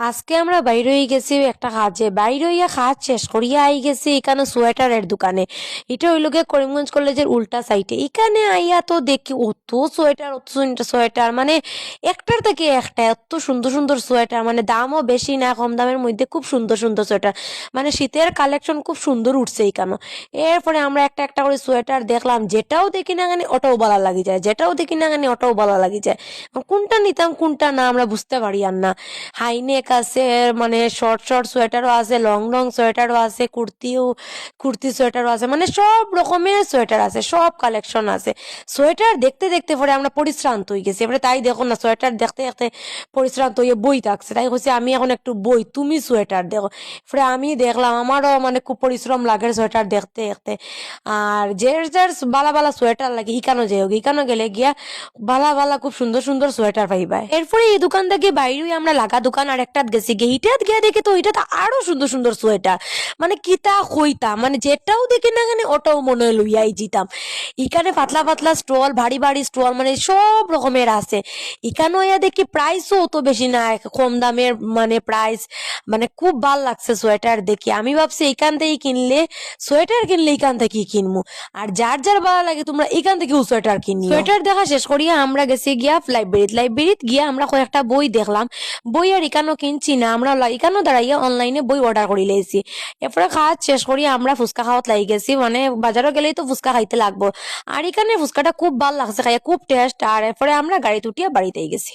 আজকে আমরা বাইরে হয়ে গেছি একটা কাজে, বাইরে হইয়া কাজ শেষ করিয়া আই গেছি এখানে সোয়েটারের দোকানে। এটা হইল গিয়ে করিমগঞ্জ কলেজের উল্টা সাইডে। এখানে আইয়া তো দেখি অত সোয়েটার, অত সুন্দর সোয়েটার, মানে একটার থেকে একটা এত সুন্দর সুন্দর সোয়েটার, মানে দামও বেশি না, কম দামের মধ্যে খুব সুন্দর সুন্দর সোয়েটার, মানে শীতের কালেকশন খুব সুন্দর উঠছে এখানে। এরপরে আমরা একটা একটা করে সোয়েটার দেখলাম, যেটাও দেখি না কেন ওটাও ভালো লাগি যায়, যেটাও দেখি না কেন ওটাও ভালো লাগি যায়। কোনটা নিতাম কোনটা না আমরা বুঝতে পারি আর না। হাইনেক আছে, মানে শর্ট শর্ট সোয়েটারও আছে, লং লং সোয়েটারও আছে, কুর্তি সোয়েটারও আছে, মানে সব রকমের সোয়েটার আছে, সব কালেকশন আছে। সোয়েটার দেখতে দেখতে পরে আমরা পরিশ্রান্ত হয়ে গেছি। এবারে তাই দেখো না, সোয়েটার দেখতে দেখতে পরিশ্রান্ত হয়ে বই থাকছে, তাই হচ্ছে আমি এখন একটু বই, তুমি সোয়েটার দেখো। পরে আমি দেখলাম, আমারও মানে খুব পরিশ্রম লাগে সোয়েটার দেখতে দেখতে। আর যার বালা বালা সোয়েটার লাগে ইকানো যাই হোক, ইকানো গেলে গিয়া বালা বালা খুব সুন্দর সুন্দর সোয়েটার পাইবা। এরপরে এই দোকান থেকে বাইরে আমরা লাগা দোকান আর একটা গেছি, গিয়ে হিটাত গিয়া দেখে তো এটা আরো সুন্দর সুন্দর সোয়েটার, মানে কিতা হইতা, মানে যেটাও দেখি না কেন ওটাও মনে হয় লইয়াই জিতাম। এখানে পাতলা পাতলা স্টল, ভারী ভারী স্টল, মানে সব রকমের আছে। এখানে ইয়া দেখি প্রাইসও অত বেশি না, কম দামের মানে প্রাইস, মানে খুব ভাল লাগছে সোয়েটার দেখি। আমি ভাবছি এখান থেকে কিনলে, সোয়েটার কিনলে এখান থেকেই কিনবো। আর যার যার ভালো লাগে তোমরা এখান থেকেও সোয়েটার কিনি। সোয়েটার দেখা শেষ করিয়া আমরা গেছি গিয়া লাইব্রেরিত গিয়া আমরা কয়েকটা বই দেখলাম। বই আর এখানেও কিনছি না, আমরা এখানেও দাঁড়াইয়া অনলাইনে বই অর্ডার করে লাইছি। এরপরে কাজ শেষ করিয়া আমরা ফুচকা খাওয়াত লাগি গেছি, মানে বাজারও গেলেই তো ফুচকা খাইতে লাগবো। আর এখানে ফুচকাটা খুব ভাল লাগছে খাইয়া, খুব টেস্ট। আর এরপরে আমরা গাড়ি উঠিয়া বাড়িতে গেছি।